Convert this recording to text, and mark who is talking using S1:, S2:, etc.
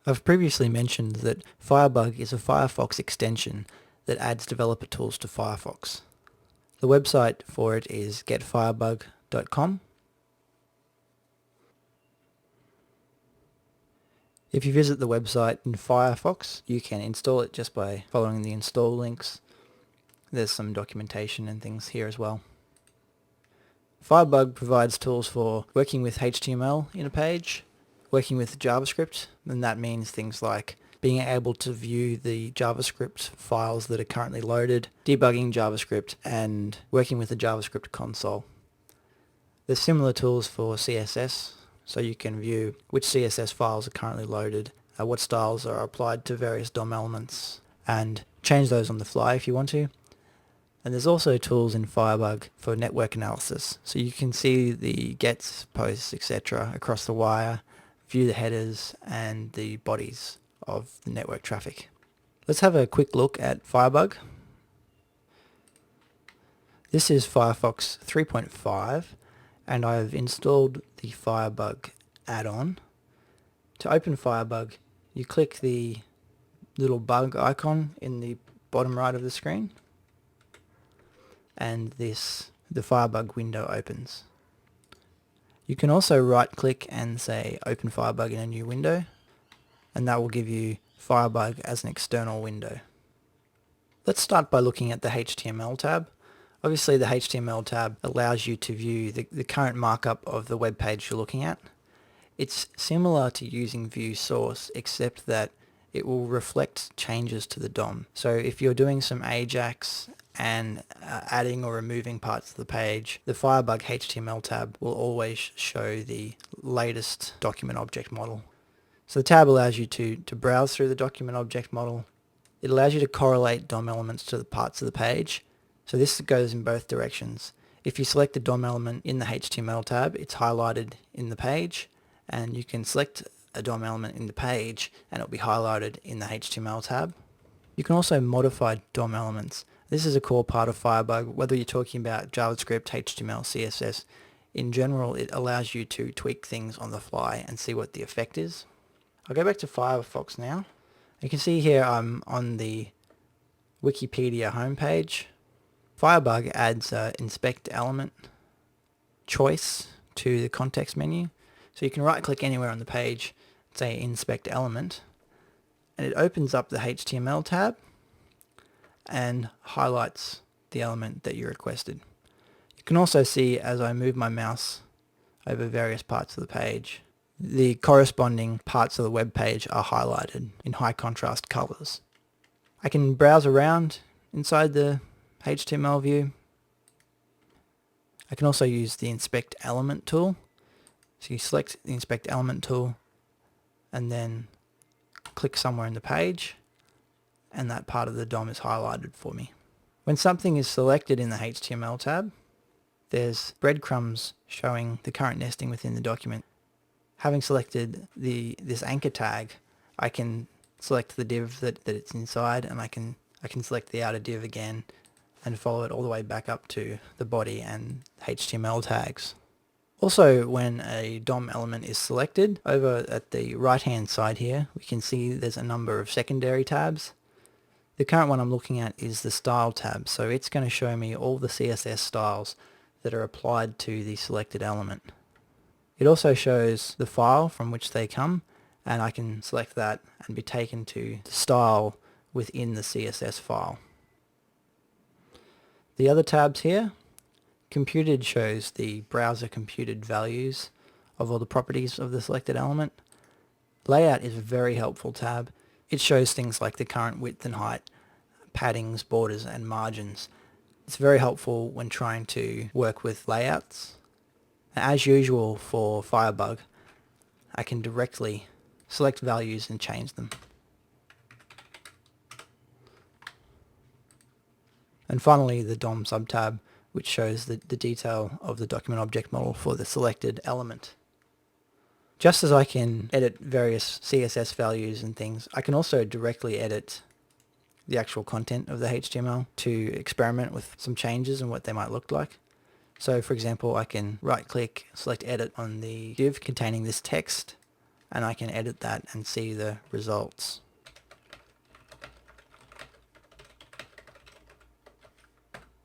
S1: I've previously mentioned that Firebug is a Firefox extension that adds developer tools to Firefox. The website for it is getfirebug.com. If you visit the website in Firefox, you can install it just by following the install links. There's some documentation and things here as well. Firebug provides tools for working with HTML in a page, working with JavaScript, and that means things like being able to view the JavaScript files that are currently loaded, debugging JavaScript, and working with the JavaScript console. There's similar tools for CSS, so you can view which CSS files are currently loaded, what styles are applied to various DOM elements, and change those on the fly if you want to. And there's also tools in Firebug for network analysis, so you can see the gets, posts, etc. across the wire, view the headers and the bodies of the network traffic. Let's have a quick look at Firebug. This is Firefox 3.5 and I've installed the Firebug add-on. To open Firebug, you click the little bug icon in the bottom right of the screen and the Firebug window opens. You can also right click and say open Firebug in a new window, and that will give you Firebug as an external window. Let's start by looking at the HTML tab. Obviously the HTML tab allows you to view the current markup of the web page you're looking at. It's similar to using view source, except that it will reflect changes to the DOM. So if you're doing some AJAX and adding or removing parts of the page, the Firebug HTML tab will always show the latest document object model. So the tab allows you to browse through the document object model. It allows you to correlate DOM elements to the parts of the page. So this goes in both directions. If you select the DOM element in the HTML tab, it's highlighted in the page, and you can select a DOM element in the page and it'll be highlighted in the HTML tab. You can also modify DOM elements. This is a core part of Firebug, whether you're talking about JavaScript, HTML, CSS. In general, it allows you to tweak things on the fly and see what the effect is. I'll go back to Firefox now. You can see here I'm on the Wikipedia homepage. Firebug adds inspect element choice to the context menu. So you can right click anywhere on the page, say inspect element, and it opens up the HTML tab and highlights the element that you requested. You can also see as I move my mouse over various parts of the page, the corresponding parts of the web page are highlighted in high contrast colors. I can browse around inside the HTML view. I can also use the inspect element tool. So you select the inspect element tool and then click somewhere in the page, and that part of the DOM is highlighted for me. When something is selected in the HTML tab, there's breadcrumbs showing the current nesting within the document. Having selected this anchor tag, I can select the div that it's inside, and I can select the outer div again and follow it all the way back up to the body and HTML tags. Also, when a DOM element is selected, over at the right hand side here, we can see there's a number of secondary tabs. The current one I'm looking at is the style tab, so it's going to show me all the CSS styles that are applied to the selected element. It also shows the file from which they come, and I can select that and be taken to the style within the CSS file. The other tabs here, computed shows the browser computed values of all the properties of the selected element. Layout is a very helpful tab. It shows things like the current width and height, paddings, borders and margins. It's very helpful when trying to work with layouts. As usual for Firebug, I can directly select values and change them. And finally, the DOM subtab, which shows the detail of the document object model for the selected element. Just as I can edit various CSS values and things, I can also directly edit the actual content of the HTML to experiment with some changes and what they might look like. So for example, I can right click, select edit on the div containing this text, and I can edit that and see the results.